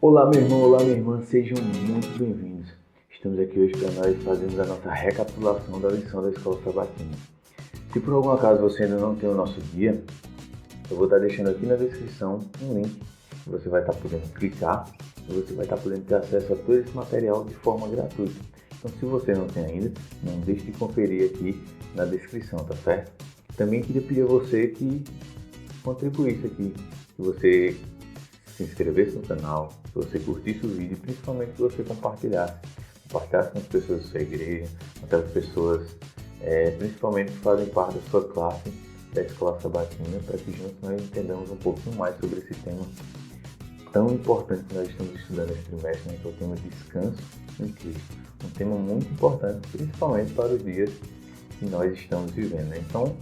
Olá meu irmão, olá minha irmã, sejam muito bem-vindos. Estamos aqui hoje para nós fazermos a nossa recapitulação da lição da Escola Sabatina. Se por algum acaso você ainda não tem o nosso guia, eu vou estar deixando aqui na descrição um link que você vai estar podendo clicar e você vai estar podendo ter acesso a todo esse material de forma gratuita. Então se você não tem ainda, não deixe de conferir aqui na descrição, tá certo? Também queria pedir a você que contribuísse aqui, que você se inscrevesse no canal, se você curtisse o vídeo, principalmente se você compartilhasse com as pessoas da sua igreja, com aquelas pessoas, principalmente que fazem parte da sua classe da Escola Sabatina, para que juntos nós entendamos um pouquinho mais sobre esse tema tão importante que nós estamos estudando esse trimestre, né, que é o tema descanso em Cristo. Um tema muito importante, principalmente para os dias que nós estamos vivendo, né? Então,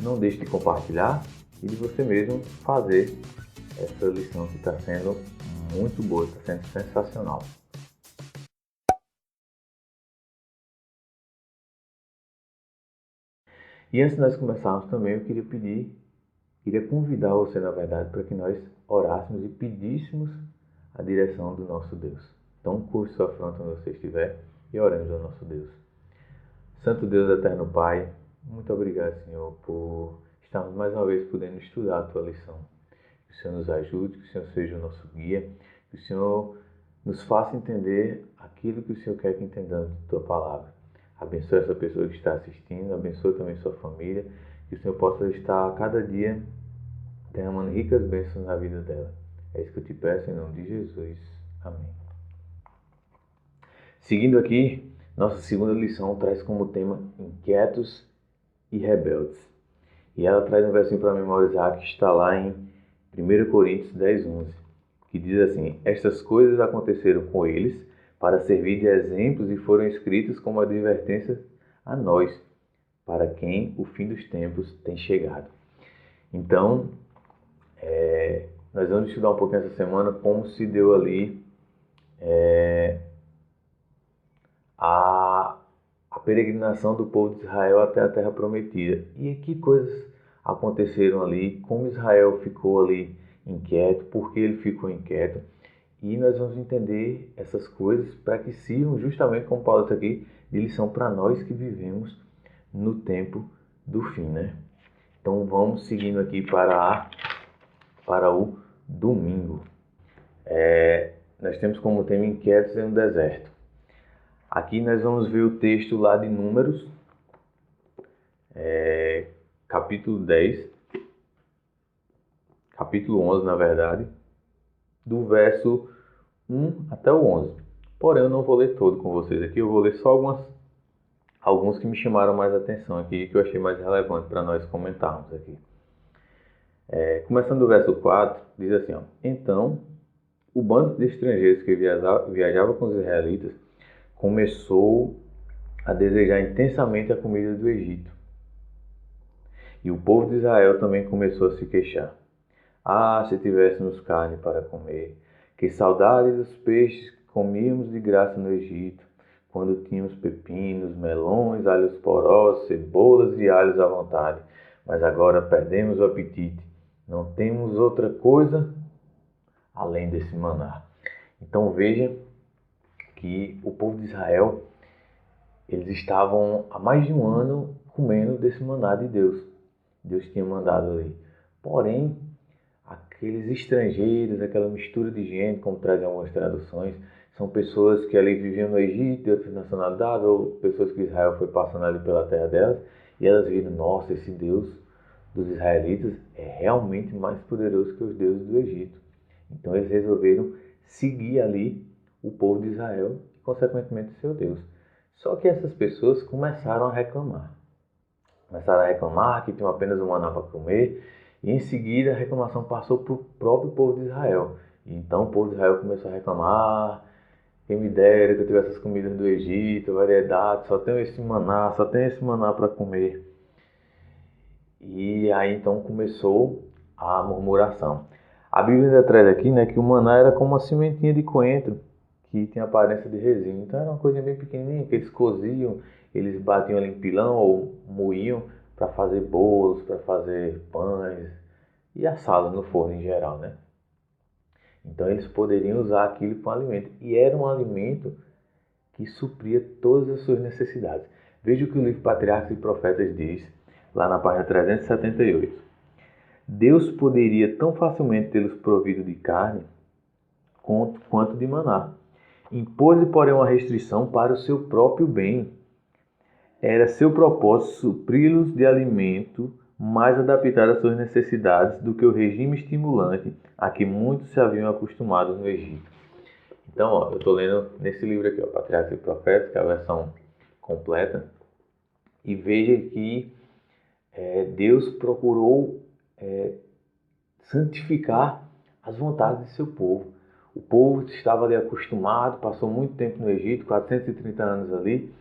não deixe de compartilhar e de você mesmo fazer essa lição que está sendo muito boa, está sendo sensacional. E antes de nós começarmos também, eu queria convidar você, na verdade, para que nós orássemos e pedíssemos a direção do nosso Deus. Então, curte sua fronte onde você estiver e oremos ao nosso Deus. Santo Deus, eterno Pai, muito obrigado, Senhor, por estarmos mais uma vez podendo estudar a Tua lição. Que o Senhor nos ajude, que o Senhor seja o nosso guia, que o Senhor nos faça entender aquilo que o Senhor quer que entendamos de Tua palavra. Abençoe essa pessoa que está assistindo, abençoe também sua família, que o Senhor possa estar a cada dia derramando ricas bênçãos na vida dela. É isso que eu te peço em nome de Jesus. Amém. Seguindo aqui, nossa segunda lição traz como tema inquietos e rebeldes. E ela traz um versinho para memorizar que está lá em 1 Coríntios 10:11, que diz assim: estas coisas aconteceram com eles para servir de exemplos e foram escritos como advertências a nós, para quem o fim dos tempos tem chegado. Então, nós vamos estudar um pouquinho essa semana como se deu ali a peregrinação do povo de Israel até a Terra Prometida. E que coisas aconteceram ali, como Israel ficou ali inquieto, por que ele ficou inquieto. E nós vamos entender essas coisas para que sirvam justamente, como Paulo está aqui, de lição para nós que vivemos no tempo do fim, né? Então vamos seguindo aqui para o domingo. Nós temos como tema inquietos em um deserto. Aqui nós vamos ver o texto lá de Números, capítulo 10, capítulo 11 na verdade, do verso 1 até o 11. Porém eu não vou ler todo com vocês aqui, eu vou ler só alguns que me chamaram mais atenção aqui, que eu achei mais relevante para nós comentarmos aqui. Começando do verso 4, diz assim, ó: então o bando de estrangeiros que viajava com os israelitas começou a desejar intensamente a comida do Egito. E o povo de Israel também começou a se queixar. Ah, se tivéssemos carne para comer! Que saudade dos peixes que comíamos de graça no Egito, quando tínhamos pepinos, melões, alhos porós, cebolas e alhos à vontade. Mas agora perdemos o apetite. Não temos outra coisa além desse maná. Então veja que o povo de Israel, eles estavam há mais de um ano comendo desse maná de Deus. Deus tinha mandado ali. Porém, aqueles estrangeiros, aquela mistura de gente, como trazem algumas traduções, são pessoas que ali viviam no Egito, de outras nacionalidades, ou pessoas que Israel foi passando ali pela terra delas, e elas viram, nossa, esse Deus dos israelitas é realmente mais poderoso que os deuses do Egito. Então eles resolveram seguir ali o povo de Israel e, consequentemente, seu Deus. Só que essas pessoas começaram a reclamar. Começaram a reclamar que tinham apenas um maná para comer, e em seguida a reclamação passou para o próprio povo de Israel. E então o povo de Israel começou a reclamar: quem me dera que eu tivesse as comidas do Egito, variedade, só tenho esse maná para comer. E aí então começou a murmuração. A Bíblia ainda traz aqui, né, que o maná era como uma sementinha de coentro, que tinha aparência de resina. Então era uma coisa bem pequenininha, que eles coziam, eles batiam ali em pilão ou moíam para fazer bolos, para fazer pães e assá-los no forno em geral, né? Então eles poderiam usar aquilo como alimento. E era um alimento que supria todas as suas necessidades. Veja o que o livro Patriarcas e Profetas diz, lá na página 378. Deus poderia tão facilmente tê-los provido de carne quanto de maná. Impôs, porém, uma restrição para o seu próprio bem. Era seu propósito supri-los de alimento mais adaptado às suas necessidades do que o regime estimulante a que muitos se haviam acostumado no Egito. Então, ó, eu estou lendo nesse livro aqui, ó, Patriarcas e Profetas, que é a versão completa, e veja que Deus procurou santificar as vontades de seu povo. O povo estava ali acostumado, passou muito tempo no Egito, 430 anos ali,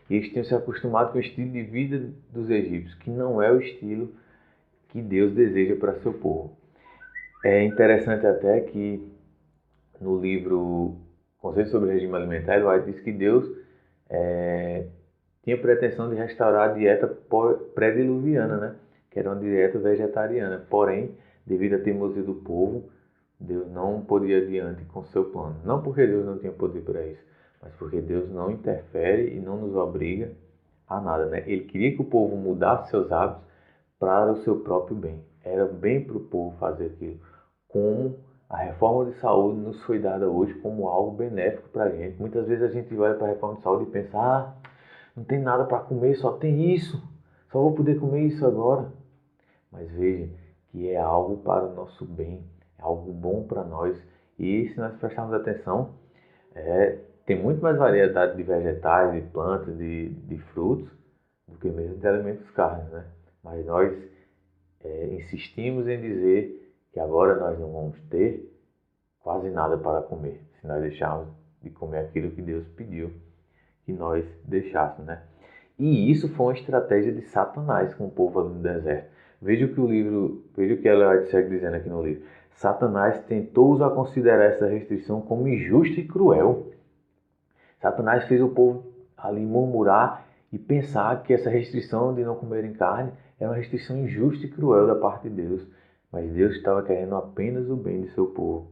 e eles tinham se acostumado com o estilo de vida dos egípcios, que não é o estilo que Deus deseja para seu povo. É interessante até que no livro Conceito sobre o Regime Alimentar, Ellen White diz que Deus tinha pretensão de restaurar a dieta pré-diluviana, né? Que era uma dieta vegetariana. Porém, devido à teimosia do povo, Deus não podia ir adiante com seu plano. Não porque Deus não tinha poder para isso, mas porque Deus não interfere e não nos obriga a nada, né? Ele queria que o povo mudasse seus hábitos para o seu próprio bem. Era bem para o povo fazer aquilo. Como a reforma de saúde nos foi dada hoje como algo benéfico para a gente. Muitas vezes a gente olha para a reforma de saúde e pensa, não tem nada para comer, só tem isso. Só vou poder comer isso agora. Mas veja que é algo para o nosso bem, é algo bom para nós. E se nós prestarmos atenção, tem muito mais variedade de vegetais, de plantas, de frutos, do que mesmo de alimentos carnes, né? Mas nós insistimos em dizer que agora nós não vamos ter quase nada para comer, se nós deixarmos de comer aquilo que Deus pediu que nós deixássemos, né? E isso foi uma estratégia de Satanás com o povo ali no deserto. Veja o que Ellen White segue dizendo aqui no livro. Satanás tentou-os a considerar essa restrição como injusta e cruel. Satanás fez o povo ali murmurar e pensar que essa restrição de não comerem carne era uma restrição injusta e cruel da parte de Deus. Mas Deus estava querendo apenas o bem de seu povo.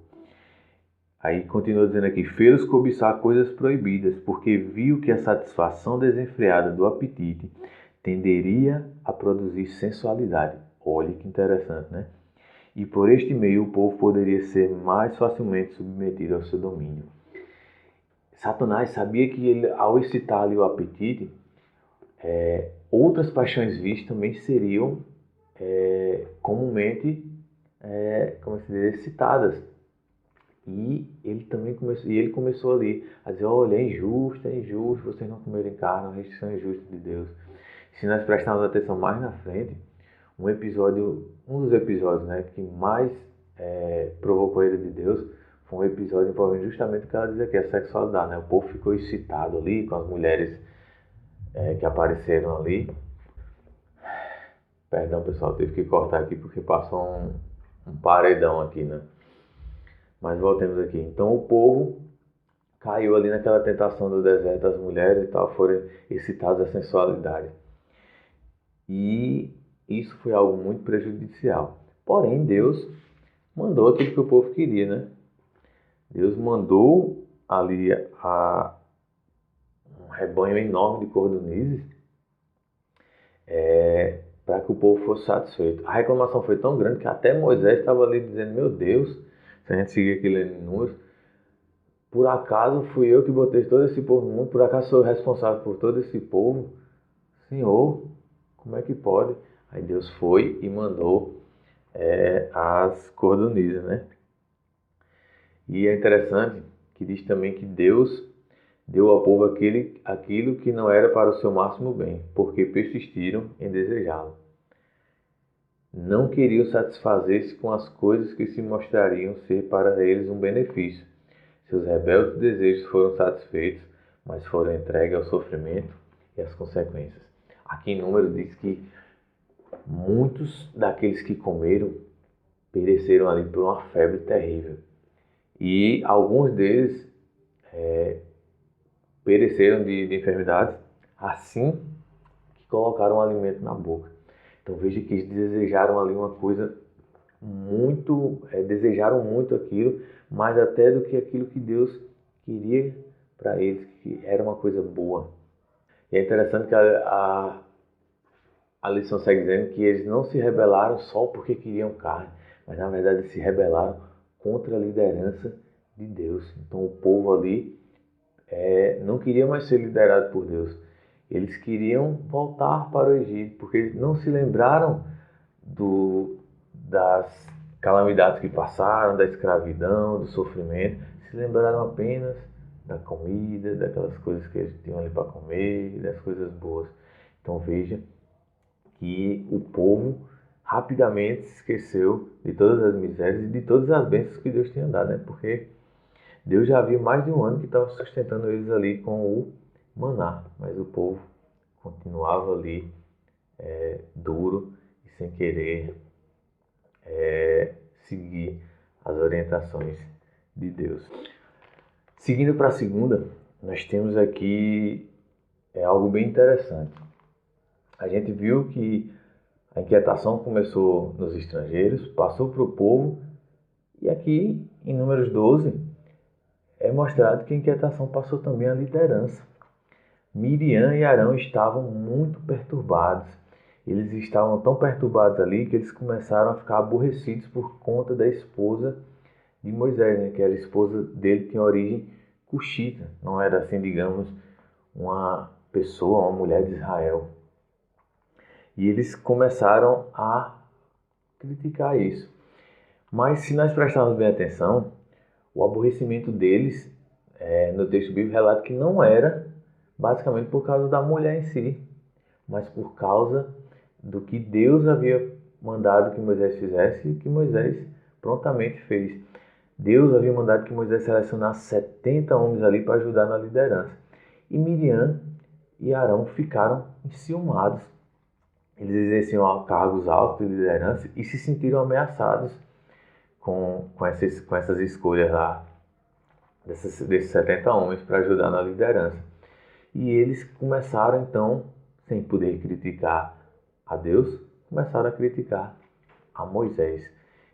Aí continua dizendo aqui, fez-los cobiçar coisas proibidas, porque viu que a satisfação desenfreada do apetite tenderia a produzir sensualidade. Olha que interessante, né? E por este meio o povo poderia ser mais facilmente submetido ao seu domínio. Satanás sabia que ele, ao excitar ali o apetite, outras paixões vis também seriam comumente como se diz, excitadas. E ele começou ali a dizer, olha, é injusto vocês não comerem carne, é uma restrição injusta de Deus. Se nós prestarmos atenção mais na frente, um dos episódios, né, que mais provocou a ira de Deus foi um episódio envolvendo justamente o que ela diz aqui, a sexualidade, né? O povo ficou excitado ali com as mulheres que apareceram ali. Perdão, pessoal, tive que cortar aqui porque passou um paredão aqui, né? Mas voltemos aqui. Então o povo caiu ali naquela tentação do deserto, as mulheres e tal foram excitadas à sensualidade. E isso foi algo muito prejudicial. Porém, Deus mandou aquilo que o povo queria, né? Deus mandou ali um rebanho enorme de cordonizes para que o povo fosse satisfeito. A reclamação foi tão grande que até Moisés estava ali dizendo, meu Deus, se a gente seguir aqui lendo em Números, por acaso fui eu que botei todo esse povo no mundo? Por acaso sou responsável por todo esse povo? Senhor, como é que pode? Aí Deus foi e mandou as cordonizes, né? E é interessante que diz também que Deus deu ao povo aquilo que não era para o seu máximo bem, porque persistiram em desejá-lo. Não queriam satisfazer-se com as coisas que se mostrariam ser para eles um benefício. Seus rebeldes desejos foram satisfeitos, mas foram entregues ao sofrimento e às consequências. Aqui em Números diz que muitos daqueles que comeram pereceram ali por uma febre terrível. E alguns deles pereceram de enfermidades assim que colocaram o alimento na boca. Então veja que eles desejaram ali uma coisa muito, desejaram muito aquilo, mais até do que aquilo que Deus queria para eles, que era uma coisa boa. E é interessante que a lição segue dizendo que eles não se rebelaram só porque queriam carne, mas na verdade se rebelaram contra a liderança de Deus. Então o povo ali não queria mais ser liderado por Deus. Eles queriam voltar para o Egito, porque eles não se lembraram das calamidades que passaram, da escravidão, do sofrimento. Se lembraram apenas da comida, daquelas coisas que eles tinham ali para comer, das coisas boas. Então veja que o povo rapidamente se esqueceu de todas as misérias e de todas as bênçãos que Deus tinha dado, né? Porque Deus já havia mais de um ano que estava sustentando eles ali com o maná, mas o povo continuava ali duro e sem querer seguir as orientações de Deus. Seguindo para a segunda, nós temos aqui algo bem interessante. A gente viu que a inquietação começou nos estrangeiros, passou para o povo, e aqui em Números 12 é mostrado que a inquietação passou também à liderança. Miriam e Arão estavam muito perturbados. Eles estavam tão perturbados ali que eles começaram a ficar aborrecidos por conta da esposa de Moisés, né? Que era a esposa dele, tinha origem cuxita, não era assim, digamos, uma pessoa, uma mulher de Israel. E eles começaram a criticar isso. Mas se nós prestarmos bem atenção, o aborrecimento deles, no texto bíblico, relata que não era basicamente por causa da mulher em si, mas por causa do que Deus havia mandado que Moisés fizesse e que Moisés prontamente fez. Deus havia mandado que Moisés selecionasse 70 homens ali para ajudar na liderança. E Miriam e Arão ficaram enciumados. Eles exerciam cargos altos de liderança e se sentiram ameaçados com essas escolhas lá, desses 70 homens para ajudar na liderança. E eles começaram então, sem poder criticar a Deus, começaram a criticar a Moisés.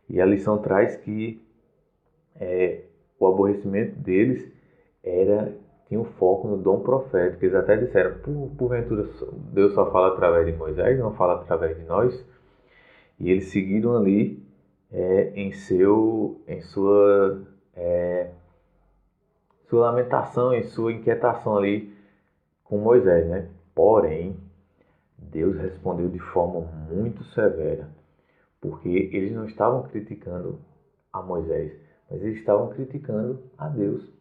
E a lição traz que o aborrecimento deles tinha um foco no dom profético. Eles até disseram, porventura Deus só fala através de Moisés, não fala através de nós. E eles seguiram ali em sua lamentação, em sua inquietação ali com Moisés, né? Porém, Deus respondeu de forma muito severa, porque eles não estavam criticando a Moisés, mas eles estavam criticando a Deus.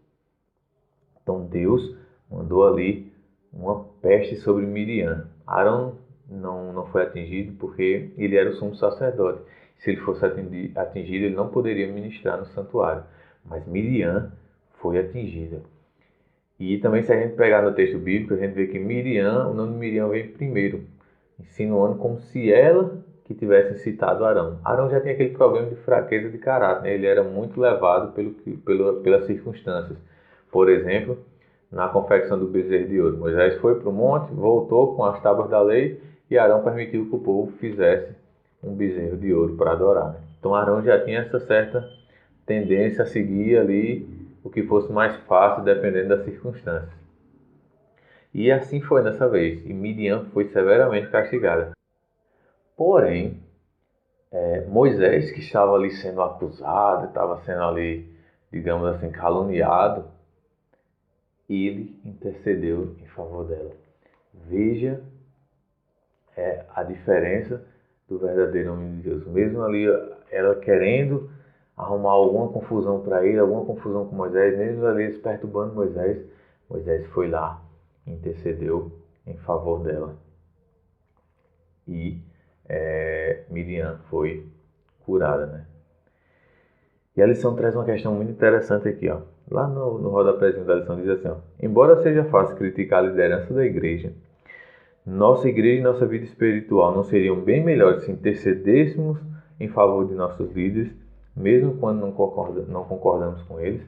Então Deus mandou ali uma peste sobre Miriam. Arão não foi atingido porque ele era o sumo sacerdote. Se ele fosse atingido, ele não poderia ministrar no santuário. Mas Miriam foi atingida. E também, se a gente pegar no texto bíblico, a gente vê que Miriam, o nome de Miriam vem primeiro, insinuando como se ela que tivesse citado Arão. Arão já tinha aquele problema de fraqueza de caráter, né? Ele era muito levado pelas circunstâncias. Por exemplo, na confecção do bezerro de ouro. Moisés foi para o monte, voltou com as tábuas da lei e Arão permitiu que o povo fizesse um bezerro de ouro para adorar, né? Então Arão já tinha essa certa tendência a seguir ali o que fosse mais fácil, dependendo das circunstâncias. E assim foi dessa vez, e Miriam foi severamente castigada. Porém, Moisés, que estava ali sendo acusado, estava sendo ali, digamos assim, caluniado, ele intercedeu em favor dela. Veja a diferença do verdadeiro homem de Deus. Mesmo ali ela querendo arrumar alguma confusão para ele, alguma confusão com Moisés, mesmo ali eles perturbando Moisés, Moisés foi lá, intercedeu em favor dela. E Miriam foi curada, né? E a lição traz uma questão muito interessante aqui, ó. Lá no rodapézinho da lição diz assim, ó: embora seja fácil criticar a liderança da igreja, nossa igreja e nossa vida espiritual não seriam bem melhores se intercedêssemos em favor de nossos líderes, mesmo quando não concordamos com eles?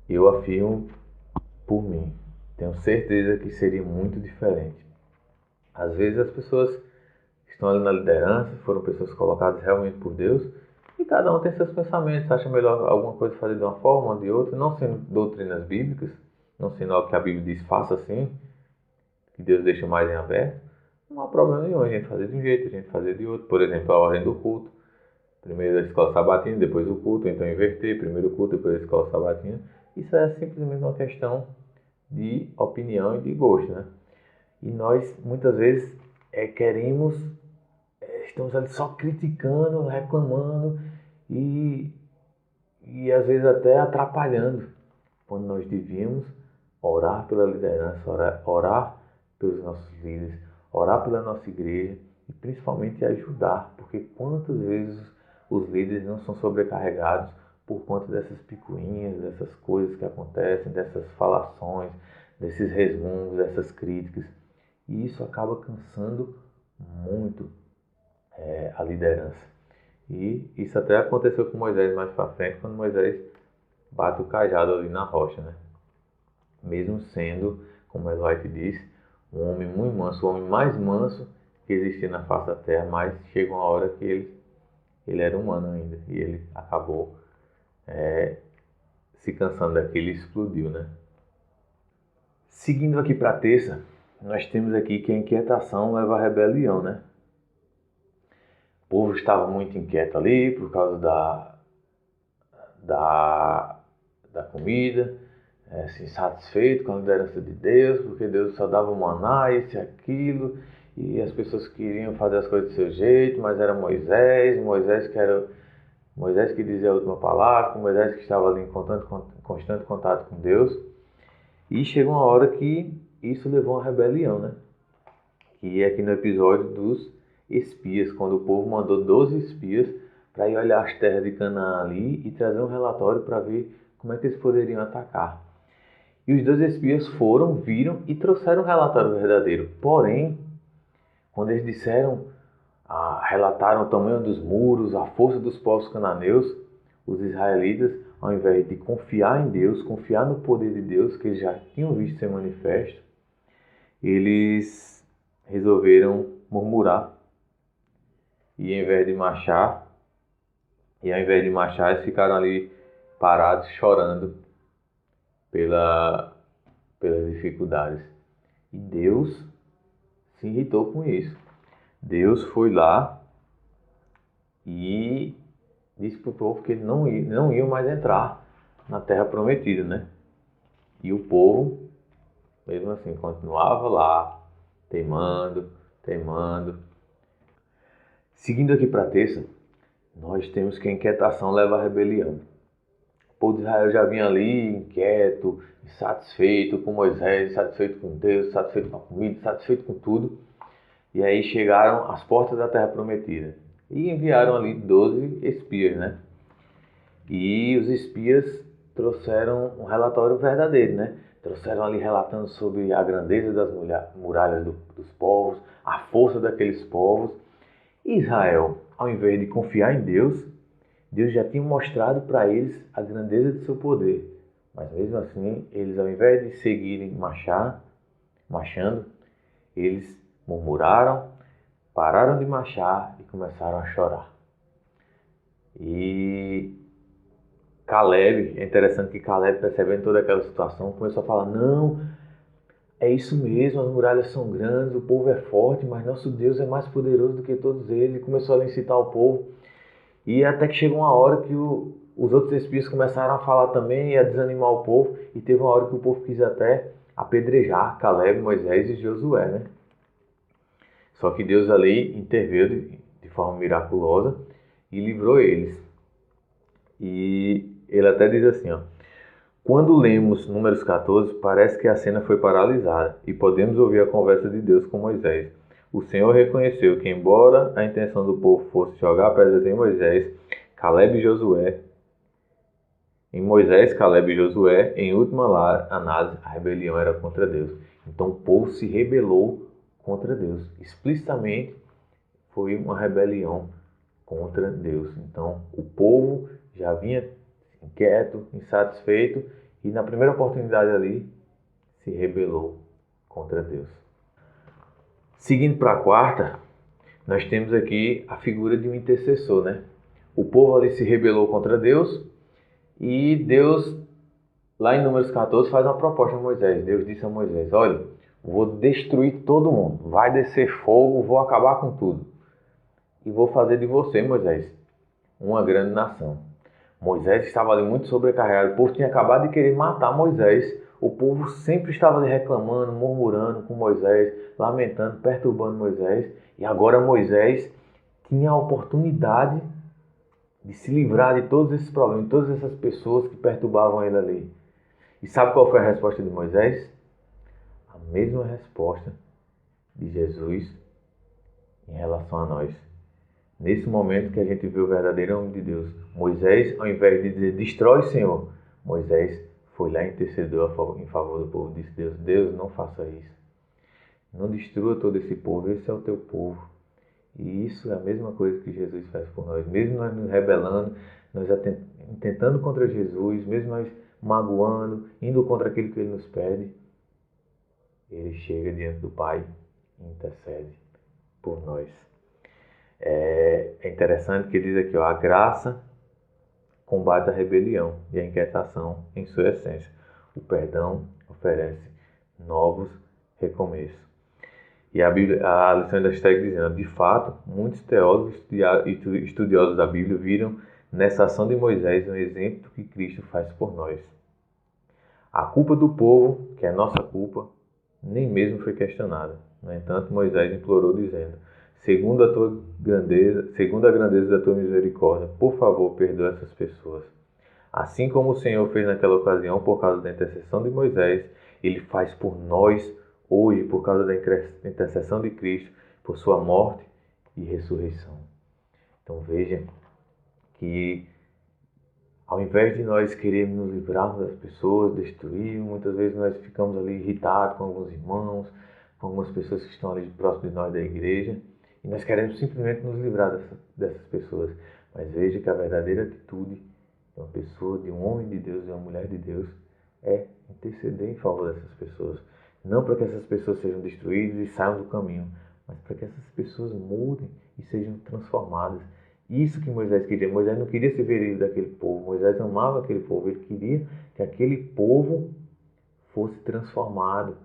Eu afirmo por mim, tenho certeza que seria muito diferente. Às vezes as pessoas estão ali na liderança, foram pessoas colocadas realmente por Deus, e cada um tem seus pensamentos, acha melhor alguma coisa fazer de uma forma ou de outra, não sendo doutrinas bíblicas, não sendo algo que a Bíblia diz, faça assim, que Deus deixa mais em aberto. Não há problema nenhum a gente fazer de um jeito, a gente fazer de outro. Por exemplo, a ordem do culto. Primeiro a escola sabatina, depois o culto, então inverter, primeiro o culto, depois a escola sabatina. Isso é simplesmente uma questão de opinião e de gosto, né? E nós, muitas vezes, queremos, estamos ali só criticando, reclamando e às vezes até atrapalhando, quando nós devíamos orar pela liderança, orar pelos nossos líderes, orar pela nossa igreja e principalmente ajudar, porque quantas vezes os líderes não são sobrecarregados por conta dessas picuinhas, dessas coisas que acontecem, dessas falações, desses resmungos, dessas críticas. E isso acaba cansando muito a liderança. E isso até aconteceu com Moisés mais para frente, quando Moisés bate o cajado ali na rocha, né? Mesmo sendo, como White diz, um homem muito manso, o homem mais manso que existia na face da terra, mas chegou uma hora que ele era humano ainda, e ele acabou se cansando daquilo e explodiu, né? Seguindo aqui para a terça, nós temos aqui que a inquietação leva à rebelião, né? O povo estava muito inquieto ali por causa da comida, assim, insatisfeito com a liderança de Deus, porque Deus só dava o maná, isso e aquilo, e as pessoas queriam fazer as coisas do seu jeito, mas era Moisés que dizia a última palavra, Moisés que estava ali em constante contato com Deus. E chegou uma hora que isso levou a uma rebelião, né? Que é aqui no episódio dos espias, quando o povo mandou 12 espias para ir olhar as terras de Canaã ali e trazer um relatório para ver como é que eles poderiam atacar. E os 12 espias foram, viram e trouxeram um relatório verdadeiro. Porém, quando eles relataram o tamanho dos muros, a força dos povos cananeus, os israelitas, ao invés de confiar em Deus, confiar no poder de Deus, que eles já tinham visto ser manifesto, eles resolveram murmurar. E ao invés de marchar, eles ficaram ali parados, chorando pelas dificuldades. E Deus se irritou com isso. Deus foi lá e disse para o povo que ele não ia mais entrar na terra prometida, né? E o povo, mesmo assim, continuava lá, teimando. Seguindo aqui para a terça, nós temos que a inquietação leva à rebelião. O povo de Israel já vinha ali inquieto, insatisfeito com Moisés, insatisfeito com Deus, insatisfeito com a comida, insatisfeito com tudo. E aí chegaram às portas da terra prometida e enviaram ali 12 espias, né? E os espias trouxeram um relatório verdadeiro, né? Trouxeram ali relatando sobre a grandeza das muralhas dos povos, a força daqueles povos. E Israel, ao invés de confiar em Deus, Deus já tinha mostrado para eles a grandeza de seu poder. Mas mesmo assim, eles ao invés de seguirem marchando, eles murmuraram, pararam de marchar e começaram a chorar. E Caleb, é interessante que Caleb, percebendo toda aquela situação, começou a falar: não, é isso mesmo, as muralhas são grandes, o povo é forte, mas nosso Deus é mais poderoso do que todos eles. E começou a incitar o povo. E até que chegou uma hora que os outros espias começaram a falar também e a desanimar o povo. E teve uma hora que o povo quis até apedrejar Caleb, Moisés e Josué, né? Só que Deus ali interveio de forma miraculosa e livrou eles. E ele até diz assim, ó: quando lemos Números 14, parece que a cena foi paralisada e podemos ouvir a conversa de Deus com Moisés. O Senhor reconheceu que, embora a intenção do povo fosse jogar pedras em Moisés, Caleb e Josué, em última análise, a rebelião era contra Deus. Então o povo se rebelou contra Deus. Explicitamente foi uma rebelião contra Deus. Então o povo já vinha inquieto, insatisfeito e na primeira oportunidade ali se rebelou contra Deus. Seguindo para a quarta, nós temos aqui a figura de um intercessor, né? O povo ali se rebelou contra Deus e Deus, lá em Números 14, faz uma proposta a Moisés. Deus disse a Moisés: olha, vou destruir todo mundo, vai descer fogo, vou acabar com tudo. E vou fazer de você, Moisés, uma grande nação. Moisés estava ali muito sobrecarregado. O povo tinha acabado de querer matar Moisés. O povo sempre estava ali reclamando, murmurando com Moisés, lamentando, perturbando Moisés. E agora Moisés tinha a oportunidade de se livrar de todos esses problemas, de todas essas pessoas que perturbavam ele ali. E sabe qual foi a resposta de Moisés? A mesma resposta de Jesus em relação a nós. Nesse momento que a gente vê o verdadeiro homem de Deus, Moisés, ao invés de dizer, destrói, Senhor, Moisés foi lá e intercedeu em favor do povo. Disse, Deus, não faça isso. Não destrua todo esse povo, esse é o teu povo. E isso é a mesma coisa que Jesus faz por nós. Mesmo nós nos rebelando, nós tentando contra Jesus, mesmo nós magoando, indo contra aquilo que Ele nos pede, Ele chega diante do Pai e intercede por nós. É interessante que diz aqui, ó, a graça combate a rebelião e a inquietação em sua essência. O perdão oferece novos recomeços. E a lição ainda está dizendo, de fato, muitos teólogos e estudiosos da Bíblia viram nessa ação de Moisés um exemplo do que Cristo faz por nós. A culpa do povo, que é nossa culpa, nem mesmo foi questionada. No entanto, Moisés implorou dizendo, segundo a grandeza da tua misericórdia, por favor, perdoa essas pessoas. Assim como o Senhor fez naquela ocasião por causa da intercessão de Moisés, Ele faz por nós hoje, por causa da intercessão de Cristo, por sua morte e ressurreição. Então veja que ao invés de nós querermos nos livrarmos das pessoas, destruir, muitas vezes nós ficamos ali irritados com alguns irmãos, com algumas pessoas que estão ali próximo de nós da igreja, e nós queremos simplesmente nos livrar dessas pessoas. Mas veja que a verdadeira atitude de uma pessoa, de um homem de Deus, de uma mulher de Deus, é interceder em favor dessas pessoas. Não para que essas pessoas sejam destruídas e saiam do caminho, mas para que essas pessoas mudem e sejam transformadas. Isso que Moisés queria. Moisés não queria se ver livre daquele povo. Moisés amava aquele povo. Ele queria que aquele povo fosse transformado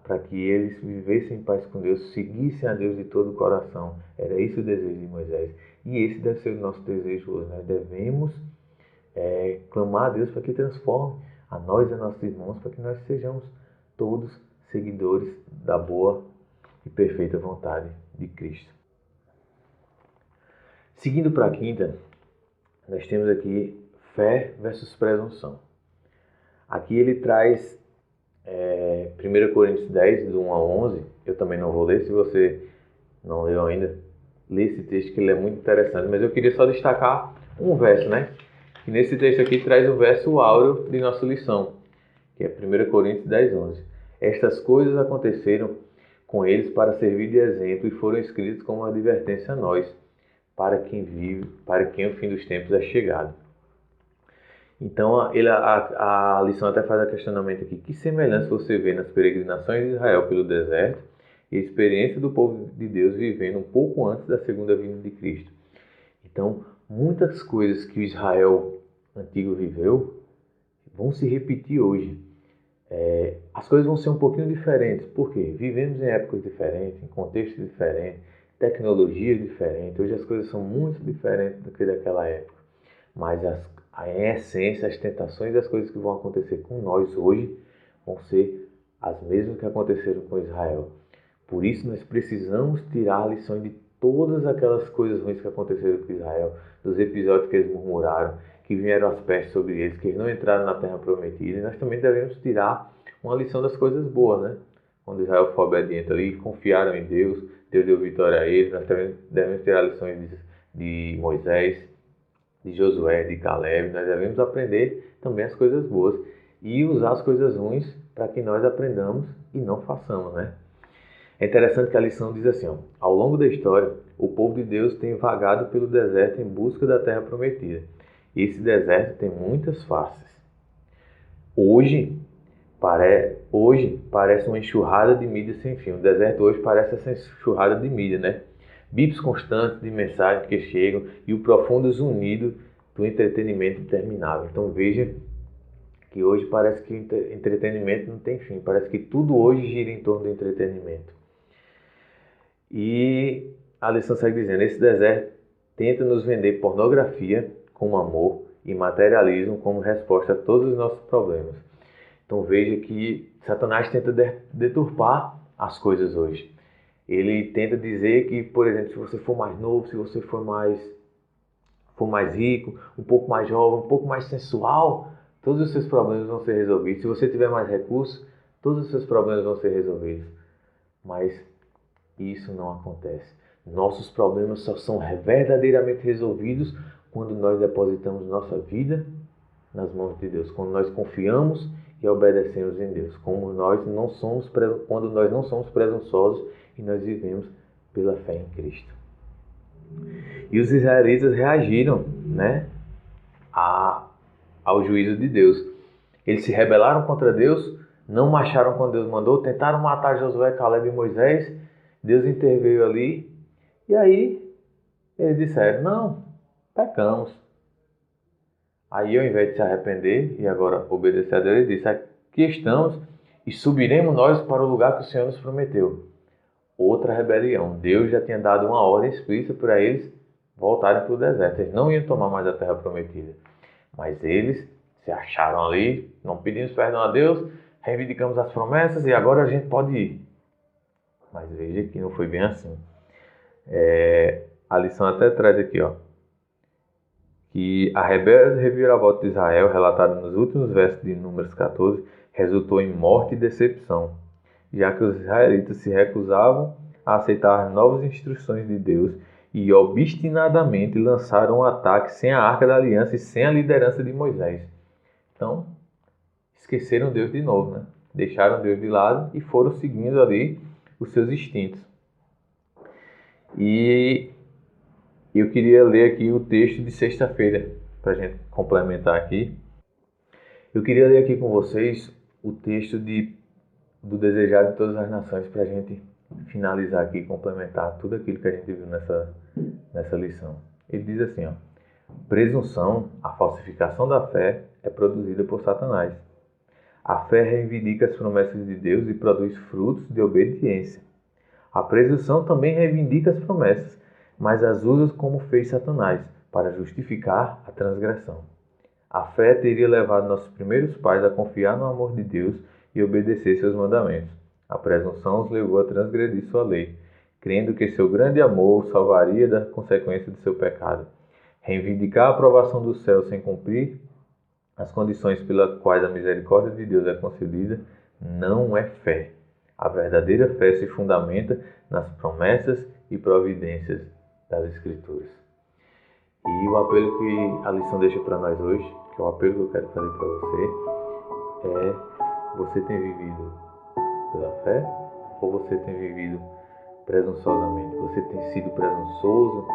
para que eles vivessem em paz com Deus, seguissem a Deus de todo o coração. Era esse o desejo de Moisés. E esse deve ser o nosso desejo hoje. Nós devemos clamar a Deus para que transforme a nós e a nossos irmãos, para que nós sejamos todos seguidores da boa e perfeita vontade de Cristo. Seguindo para a quinta, nós temos aqui fé versus presunção. Aqui ele traz 1 Coríntios 10, do 1 a 11. Eu também não vou ler, se você não leu ainda, lê esse texto que ele é muito interessante. Mas eu queria só destacar um verso, né? Que nesse texto aqui traz o verso áureo de nossa lição, que é 1 Coríntios 10, 11. Estas coisas aconteceram com eles para servir de exemplo e foram escritas como uma advertência a nós, para quem o fim dos tempos é chegado. Então a lição até faz o questionamento aqui. Que semelhança você vê nas peregrinações de Israel pelo deserto e a experiência do povo de Deus vivendo um pouco antes da segunda vinda de Cristo? Então, muitas coisas que o Israel antigo viveu vão se repetir hoje. As coisas vão ser um pouquinho diferentes. Por quê? Vivemos em épocas diferentes, em contextos diferentes, tecnologias diferentes. Hoje as coisas são muito diferentes do que daquela época. Mas em essência, as tentações das coisas que vão acontecer com nós hoje vão ser as mesmas que aconteceram com Israel. Por isso nós precisamos tirar lições de todas aquelas coisas ruins que aconteceram com Israel, dos episódios que eles murmuraram, que vieram as pestes sobre eles, que eles não entraram na terra prometida. E nós também devemos tirar uma lição das coisas boas, né? Quando Israel foi obediente ali, confiaram em Deus, Deus deu vitória a eles. Nós também devemos tirar lições de Moisés, de Josué, de Caleb. Nós devemos aprender também as coisas boas e usar as coisas ruins para que nós aprendamos e não façamos, né? É interessante que a lição diz assim, ó, ao longo da história, o povo de Deus tem vagado pelo deserto em busca da terra prometida. E esse deserto tem muitas faces. Hoje parece uma enxurrada de mídia sem fim. O deserto hoje parece essa enxurrada de mídia, né? bips constantes de mensagens que chegam e o profundo zunido do entretenimento interminável. Então veja que hoje parece que o entretenimento não tem fim, parece que tudo hoje gira em torno do entretenimento. E a lição segue dizendo: esse deserto tenta nos vender pornografia como amor e materialismo como resposta a todos os nossos problemas. Então veja que Satanás tenta deturpar as coisas hoje. Ele tenta dizer que, por exemplo, se você for mais novo, se você for mais rico, um pouco mais jovem, um pouco mais sensual, todos os seus problemas vão ser resolvidos. Se você tiver mais recursos, todos os seus problemas vão ser resolvidos. Mas isso não acontece. Nossos problemas só são verdadeiramente resolvidos quando nós depositamos nossa vida nas mãos de Deus, quando nós confiamos e obedecemos em Deus, quando nós não somos presunçosos e nós vivemos pela fé em Cristo. E os israelitas reagiram, ao juízo de Deus. Eles se rebelaram contra Deus, não marcharam quando Deus mandou, tentaram matar Josué, Caleb e Moisés. Deus interveio ali e aí eles disseram: não, pecamos. Aí, ao invés de se arrepender e agora obedecer a Deus, ele disse: aqui estamos e subiremos nós para o lugar que o Senhor nos prometeu. Outra rebelião. Deus já tinha dado uma ordem explícita para eles voltarem para o deserto. Eles não iam tomar mais a terra prometida. Mas eles se acharam ali, não pedimos perdão a Deus, reivindicamos as promessas e agora a gente pode ir. Mas veja que não foi bem assim. A lição até traz aqui, que a rebelde reviravolta de Israel, relatada nos últimos versos de Números 14, resultou em morte e decepção, já que os israelitas se recusavam a aceitar as novas instruções de Deus e obstinadamente lançaram um ataque sem a Arca da Aliança e sem a liderança de Moisés. Então, esqueceram Deus de novo, Deixaram Deus de lado e foram seguindo ali os seus instintos. E eu queria ler aqui o texto de sexta-feira, para a gente complementar aqui. Eu queria ler aqui com vocês o texto do Desejado de Todas as Nações, para a gente finalizar aqui e complementar tudo aquilo que a gente viu nessa lição. Ele diz assim: presunção, a falsificação da fé, é produzida por Satanás. A fé reivindica as promessas de Deus e produz frutos de obediência. A presunção também reivindica as promessas, mas as usa como fez Satanás, para justificar a transgressão. A fé teria levado nossos primeiros pais a confiar no amor de Deus e obedecer seus mandamentos. A presunção os levou a transgredir sua lei, crendo que seu grande amor os salvaria da consequência de seu pecado. Reivindicar a aprovação do céu sem cumprir as condições pelas quais a misericórdia de Deus é concedida não é fé. A verdadeira fé se fundamenta nas promessas e providências das Escrituras. E o apelo que a lição deixa para nós hoje, que é o apelo que eu quero fazer para você, você tem vivido pela fé ou você tem vivido presunçosamente? Você tem sido presunçoso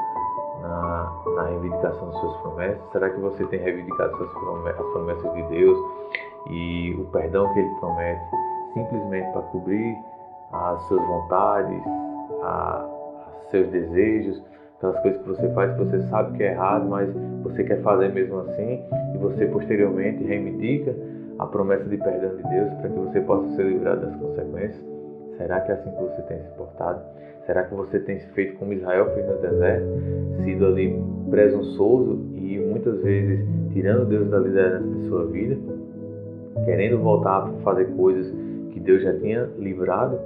na reivindicação das suas promessas? Será que você tem reivindicado as promessas de Deus e o perdão que Ele promete simplesmente para cobrir as suas vontades, os seus desejos, aquelas coisas que você faz que você sabe que é errado, mas você quer fazer mesmo assim, e você posteriormente reivindica a promessa de perdão de Deus para que você possa ser livrado das consequências? Será que é assim que você tem se portado? Será que você tem feito como Israel fez no deserto, sido ali presunçoso e muitas vezes tirando Deus da liderança de sua vida, querendo voltar a fazer coisas que Deus já tinha livrado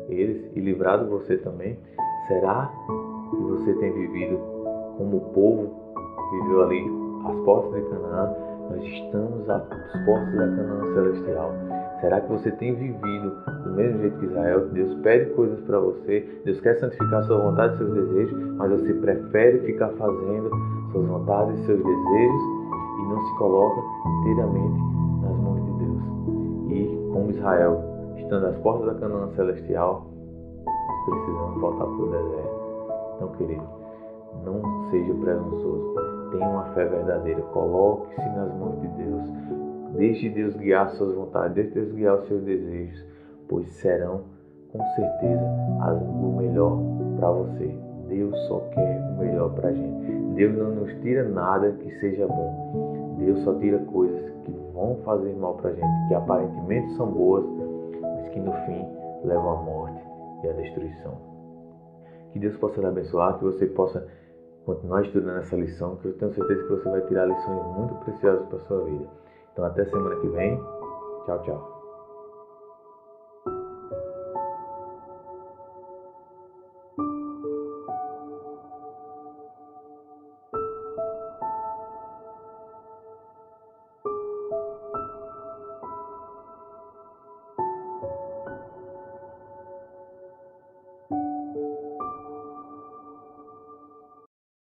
eles e livrado você também? Será que você tem vivido como o povo viveu ali às portas de Canaã? Nós estamos às portas da Canaã celestial. Será que você tem vivido do mesmo jeito que Israel? Deus pede coisas para você, Deus quer santificar sua vontade e seus desejos, mas você prefere ficar fazendo suas vontades e seus desejos e não se coloca inteiramente nas mãos de Deus. E como Israel, estando às portas da Canaã celestial, nós precisamos voltar para o deserto. Então, querido, não seja presunçoso. Tenha uma fé verdadeira. Coloque-se nas mãos de Deus. Deixe Deus guiar suas vontades. Deixe Deus guiar os seus desejos. Pois serão, com certeza, o melhor para você. Deus só quer o melhor para a gente. Deus não nos tira nada que seja bom. Deus só tira coisas que vão fazer mal para a gente, que aparentemente são boas, mas que no fim levam à morte e à destruição. Que Deus possa lhe abençoar, que você possa continuar estudando essa lição, que eu tenho certeza que você vai tirar lições muito preciosas para a sua vida. Então até semana que vem. Tchau, tchau.